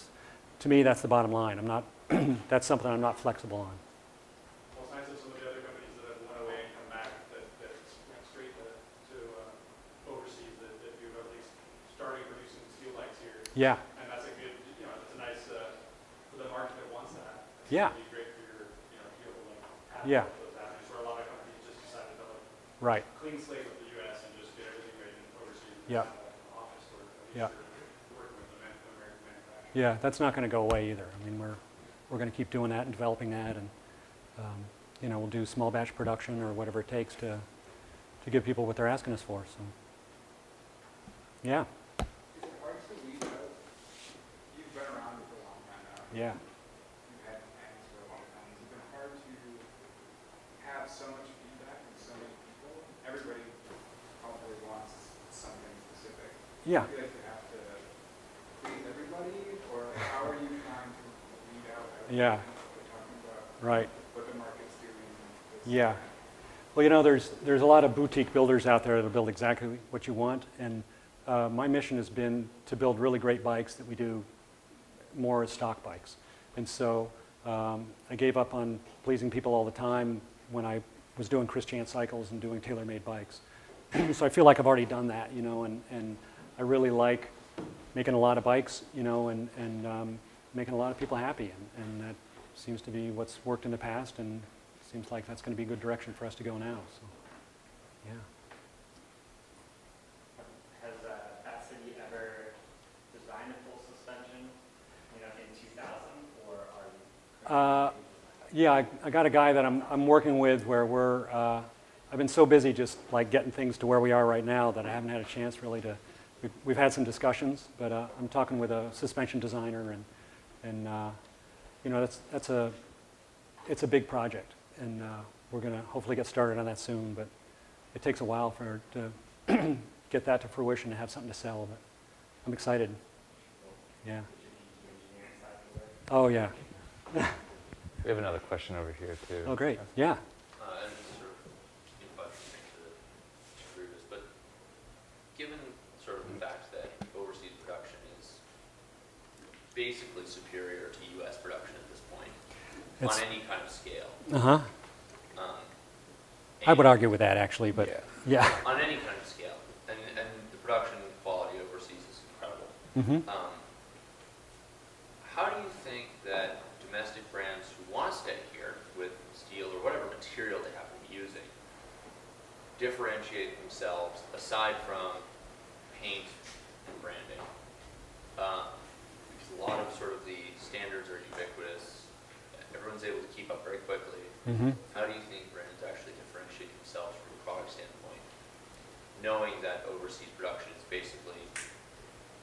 to me that's the bottom line. I'm not that's something I'm not flexible on. Well, it's nice that some of the other companies that have went away and come back that went straight to overseas that do at least starting producing steel bikes here. Yeah. And that's a good, you know, it's a nice for the market that wants that. It's Yeah. gonna be great for your Yeah. those avenues where a lot of companies just decided to like Right. clean slate with the U.S. and just get everything made overseas. Yeah. Office or at least Yeah. you're working with the American manufacturer. Yeah, that's not going to go away either. I mean, we're going to keep doing that and developing that, and you know, we'll do small batch production or whatever it takes to give people what they're asking us for. So, yeah, Is it hard to weed out? You've been around for a long time now. yeah. You've had hands for a long time. Has it been hard to have so much feedback from so many people? Everybody probably wants something specific. Yeah. Do you feel like you have to please everybody, or how are you trying to weed out everything Yeah. we're talking about? Right. What the market's doing. Yeah. Well, you know, there's a lot of boutique builders out there that'll build exactly what you want, and my mission has been to build really great bikes that we do more as stock bikes. And so I gave up on pleasing people all the time when I was doing Chris Chance cycles and doing tailor-made bikes. So I feel like I've already done that, you know, and I really like making a lot of bikes, you know, and making a lot of people happy, and that seems to be what's worked in the past, and seems like that's going to be a good direction for us to go now. So, yeah. Has Fat City ever designed a full suspension, you know, in 2000, or are you? Yeah, I got a guy that I'm working with where I've been so busy just like getting things to where we are right now that I haven't had a chance really to. We've had some discussions, but I'm talking with a suspension designer, and you know, it's a big project, and we're going to hopefully get started on that soon. But it takes a while to get that to fruition and have something to sell. But I'm excited. Yeah. Oh yeah. We have another question over here too. Oh great. Yeah. And sort of in budgeting to previous, but given sort of the fact that overseas production is basically superior to U.S. production at this point on any kind of scale. Uh-huh. I would argue with that actually, but yeah. On any kind of scale, and the production quality overseas is incredible. Mm-hmm. How do you think that domestic brands who want to stay here with steel or whatever material they happen to be using differentiate themselves aside from paint and branding? Because a lot of sort of the standards are ubiquitous. Everyone's able to keep up very quickly. Mm-hmm. How do you think brands actually differentiate themselves from a product standpoint, knowing that overseas production is basically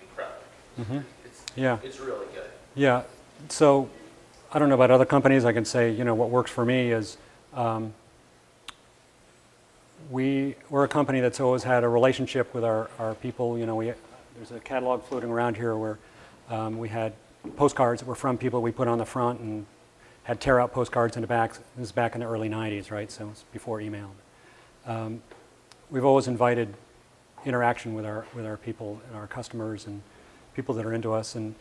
incredible? Mm-hmm. Yeah. It's really good. Yeah. So I don't know about other companies. I can say, you know, what works for me is we're a company that's always had a relationship with our people. You know, there's a catalog floating around here where we had postcards that were from people we put on the front and had tear-out postcards in the back. This was back in the early 90s, right? So it's before email. We've always invited interaction with our people and our customers and people that are into us, and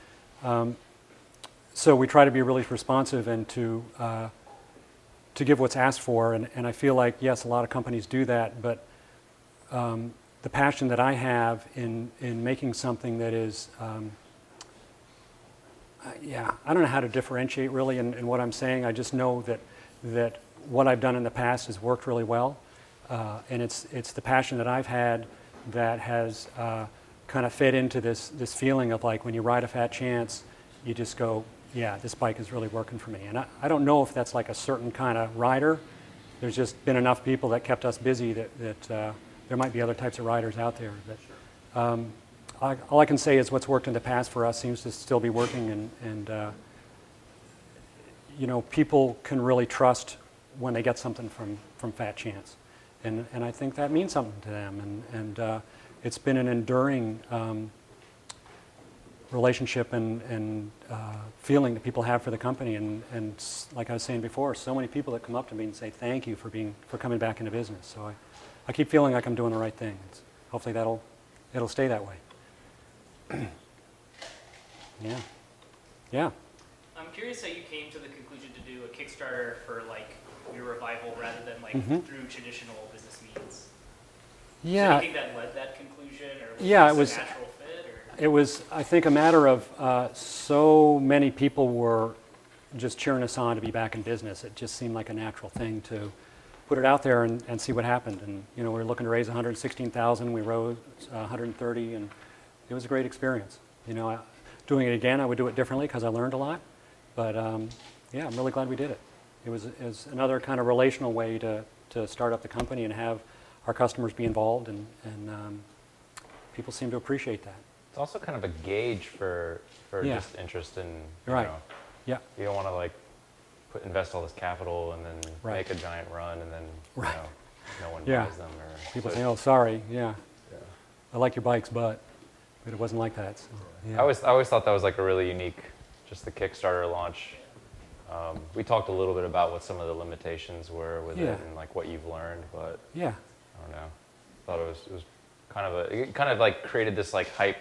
so we try to be really responsive and to give what's asked for, and I feel like, yes, a lot of companies do that, but the passion that I have in making something that is, I don't know how to differentiate really in what I'm saying. I just know that what I've done in the past has worked really well, and it's the passion that I've had that has kind of fed into this feeling of like when you ride a Fat Chance, you just go, yeah, this bike is really working for me. And I don't know if that's like a certain kind of rider. There's just been enough people that kept us busy that there might be other types of riders out there. But all I can say is what's worked in the past for us seems to still be working, and you know, people can really trust when they get something from Fat Chance. And I think that means something to them. And it's been an enduring relationship and feeling that people have for the company, and like I was saying before, so many people that come up to me and say thank you for coming back into business. So I keep feeling like I'm doing the right thing. Hopefully it'll stay that way. Yeah. I'm curious how you came to the conclusion to do a Kickstarter for like your revival rather than like through traditional business means. Yeah. So do you think that led that conclusion, or was Yeah, this it was. a natural fit? Or? It was, I think, a matter of so many people were just cheering us on to be back in business. It just seemed like a natural thing to put it out there and see what happened. And we were looking to raise 116,000. We rose 130, and it was a great experience. Doing it again, I would do it differently because I learned a lot. But yeah, I'm really glad we did it. It was another kind of relational way to start up the company and have our customers be involved, and people seem to appreciate that. It's also kind of a gauge for just interest in, Right. Yeah. You don't want to invest all this capital and then Right. make a giant run and then Right. no one Yeah. buys them. Or People so say, "Oh, sorry, yeah, I like your bikes, but it wasn't like that." So, yeah. I always thought that was a really unique, just the Kickstarter launch. We talked a little bit about what some of the limitations were with Yeah. it and what you've learned, but Yeah. I don't know. Thought it was it kind of created this hype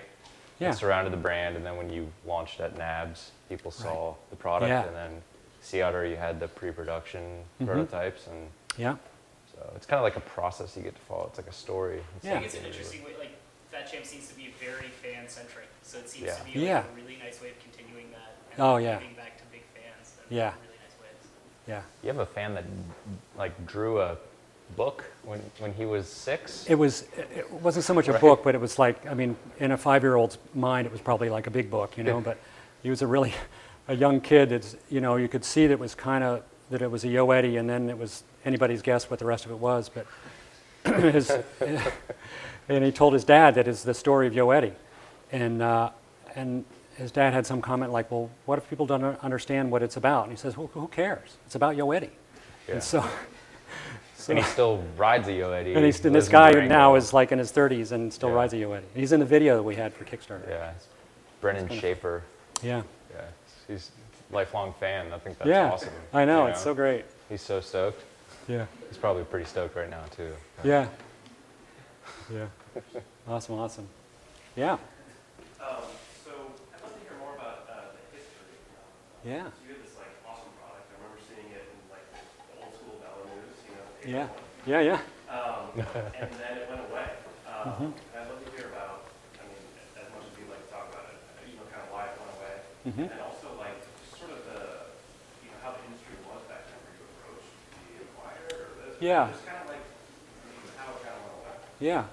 Yeah. that surrounded the brand, and then when you launched at NABS, people saw the product, Yeah. and then Seattle you had the pre-production Mhm. prototypes, and Yeah. so it's kind of like a process you get to follow. It's like a story. Yeah. I think it's an interesting way, Fat Champ seems to be very fan-centric, so it seems Yeah. to be Yeah. a really nice way of continuing that and Oh, yeah. giving back to big fans Yeah. in really nice ways. Yeah. You have a fan that drew a book when he was 6. It wasn't so much a book, but it was in a 5-year-old's mind, it was probably like a big book, But he was a young kid. You could see that it was that it was a Yeti, and then it was anybody's guess what the rest of it was. But and he told his dad that is the story of Yeti, and his dad had some comment like, "Well, what if people don't understand what it's about?" And he says, "Well, who cares? It's about Yeti." Yeah. And so And he still rides a Yeti. And lives this in guy Durango. now is in his 30s and still Yeah. rides a Yeti. He's in the video that we had for Kickstarter. Yeah, it's Brennan Schaefer. Yeah. Yeah, he's a lifelong fan. I think that's Yeah. awesome. I know, it's so great. He's so stoked. Yeah. He's probably pretty stoked right now too. Yeah. Yeah. Awesome. Yeah. So I'd love to hear more about the history. Yeah. So you have this awesome product. I remember seeing it in the old school Bella News, Yeah. paper one. Yeah. And then it went away. Mhm. I'd love to hear about, as much as you'd like to talk about it, kind of why it went away, Mhm. and also sort of how the industry was back then. Were you approached to be acquired or this? Yeah. Just kind of how it kind of went away. Yeah.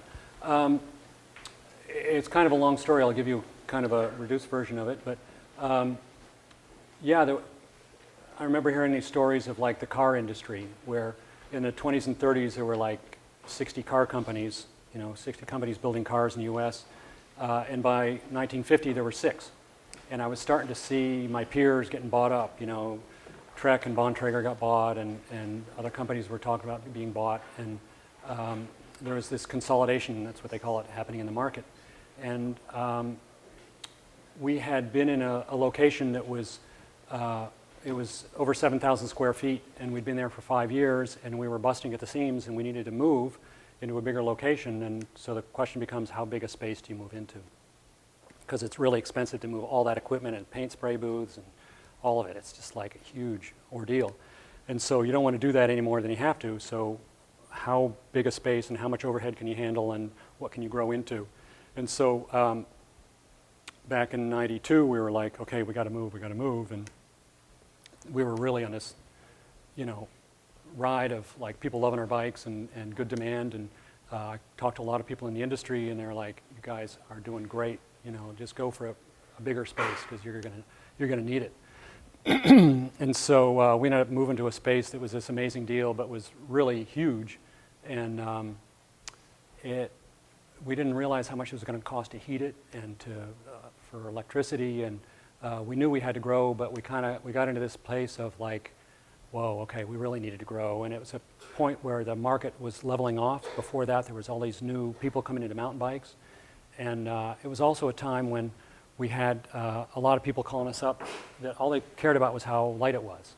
It's kind of a long story. I'll give you kind of a reduced version of it. But yeah, I remember hearing these stories of the car industry, where in the 20s and 30s there were 60 car companies, 60 companies building cars in the U.S. And by 1950 there were 6. And I was starting to see my peers getting bought up. Trek and Bontrager got bought, and other companies were talking about being bought. And there was this consolidation, that's what they call it, happening in the market. And we had been in a location that was, it was over 7,000 square feet, and we'd been there for 5 years, and we were busting at the seams, and we needed to move into a bigger location. And so the question becomes, how big a space do you move into? Because it's really expensive to move all that equipment and paint spray booths and all of it. It's just a huge ordeal. And so you don't want to do that any more than you have to. So how big a space and how much overhead can you handle and what can you grow into? And so back in '92, we were like, okay, we got to move. And we were really on this, ride of people loving our bikes and good demand. And I talked to a lot of people in the industry, and they're like, you guys are doing great. Just go for a bigger space because you're gonna need it. And so we ended up moving to a space that was this amazing deal, but was really huge. And we didn't realize how much it was going to cost to heat it and for electricity. And we knew we had to grow, but we got into this place of whoa, okay, we really needed to grow. And it was a point where the market was leveling off. Before that, there was all these new people coming into mountain bikes. And it was also a time when we had a lot of people calling us up that all they cared about was how light it was.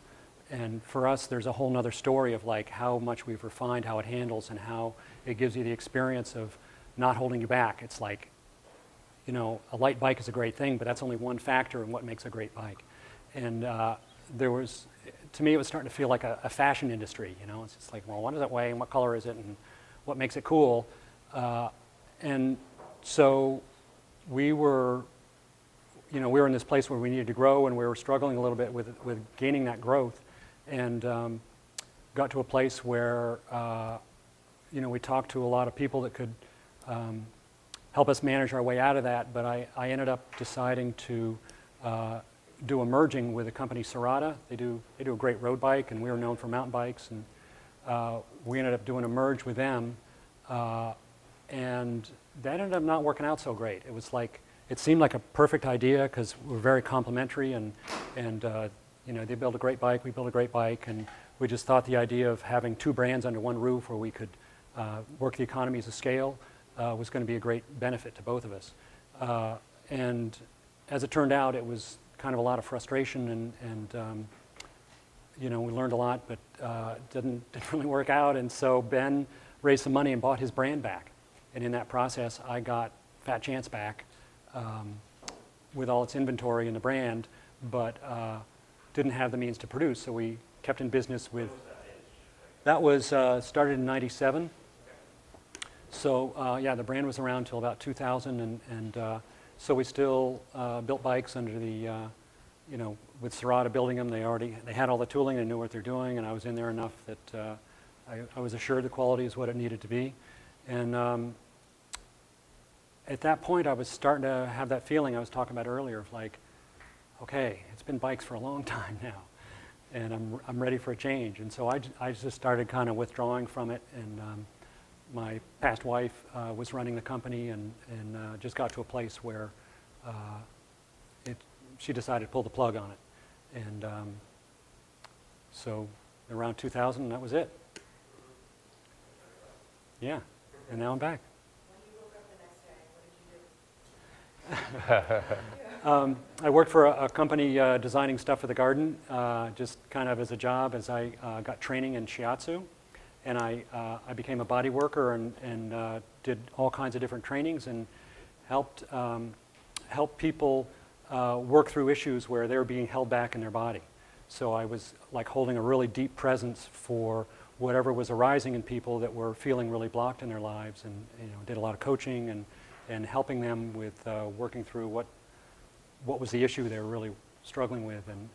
And for us, there's a whole nother story of how much we've refined how it handles and how it gives you the experience of not holding you back. It's a light bike is a great thing, but that's only one factor in what makes a great bike. And to me, it was starting to feel like a fashion industry. It's just well, what does it weigh and what color is it and what makes it cool? And so we were, we were in this place where we needed to grow, and we were struggling a little bit with gaining that growth, and got to a place where we talked to a lot of people that could help us manage our way out of that. But I ended up deciding to do a merging with a company, Serata. They do a great road bike, and we were known for mountain bikes, and we ended up doing a merge with them, and that ended up not working out so great. It seemed like a perfect idea because we're very complementary, and they build a great bike, we build a great bike, and we just thought the idea of having two brands under one roof where we could work the economies of scale was going to be a great benefit to both of us. And as it turned out, it was kind of a lot of frustration, and we learned a lot, but didn't really work out. And so Ben raised some money and bought his brand back. And in that process, I got Fat Chance back with all its inventory and the brand, but didn't have the means to produce. So we kept in business with. That was started in '97. So the brand was around until about 2000, and so we still built bikes under the, with Serata building them. They had all the tooling, they knew what they're doing, and I was in there enough that I was assured the quality is what it needed to be. And at that point, I was starting to have that feeling I was talking about earlier of like, okay, it's been bikes for a long time now, and I'm ready for a change. And so I just started kind of withdrawing from it, and my past wife was running the company, and just got to a place where she decided to pull the plug on it. And so around 2000, that was it. Yeah, and now I'm back. I worked for a company designing stuff for the garden, just kind of as a job as I got training in shiatsu. And I became a body worker and did all kinds of different trainings and helped people work through issues where they were being held back in their body. So I was like holding a really deep presence for whatever was arising in people that were feeling really blocked in their lives, and did a lot of coaching and helping them with working through what was the issue they were really struggling with, and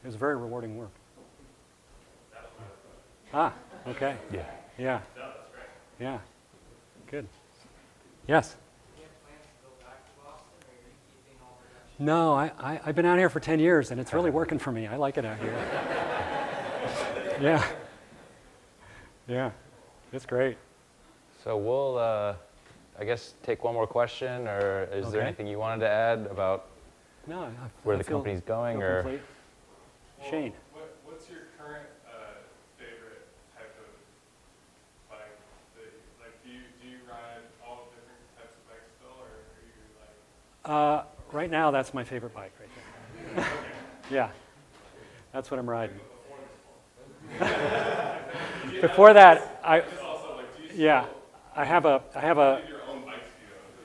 it was very rewarding work. Okay. Yeah. Yeah. Yeah. Good. Yes. No, I've been out here for 10 years, and it's really working for me. I like it out here. Yeah. Yeah. It's great. So we'll, I guess, take one more question, or is there anything you wanted to add about where the company's going, or? Complete. Shane. What's your current favorite type of bike? Do you ride all different types of bikes still, or are you like? Right now, that's my favorite bike right there. Yeah, that's what I'm riding. Before that, I have a.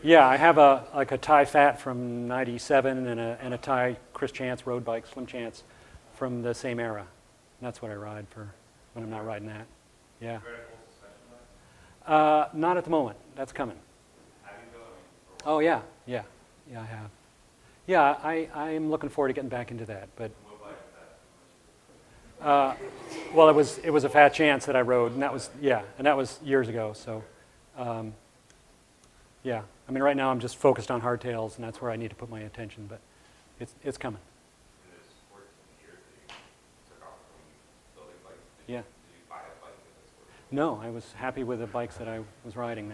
Yeah, I have a Thai Fat from '97 and a Thai Chris Chance road bike, Slim Chance, from the same era. And that's what I ride for when I'm not riding that. Yeah. Not at the moment. That's coming. Oh yeah, I have. Yeah, I am looking forward to getting back into that. But well, it was a Fat Chance that I rode, and that was years ago. So. Yeah, I mean, right now I'm just focused on hardtails, and that's where I need to put my attention, but it's coming. In this 14 years that you took off from building bikes, did Yeah. you buy a bike in this 14 years? No, I was happy with the bikes that I was riding.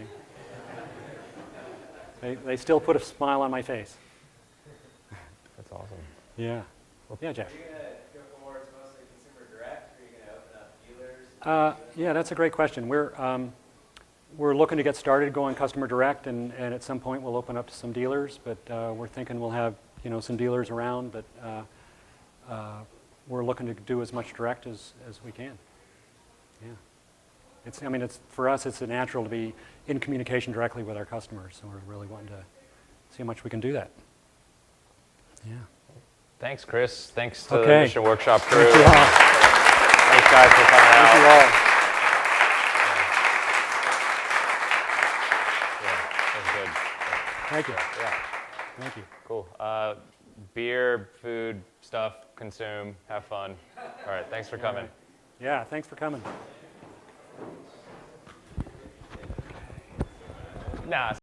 They still put a smile on my face. That's awesome. Yeah. Yeah, Jeff. Are you going to go more to mostly consumer direct, or are you going to open up dealers? Yeah, that's a great question. We're looking to get started going customer direct, and at some point we'll open up to some dealers, but we're thinking we'll have some dealers around, but we're looking to do as much direct as we can. Yeah. It's for us, it's natural to be in communication directly with our customers, so we're really wanting to see how much we can do that. Yeah. Thanks, Chris. Thanks to the Okay. Mission Workshop crew. Thank you all. Thanks, guys, for coming out. Thank you all. Yeah, that was good. Thank you. Yeah. Thank you. Cool. Beer, food, stuff, consume, have fun. All right, thanks for coming. Yeah, thanks for coming. Nah.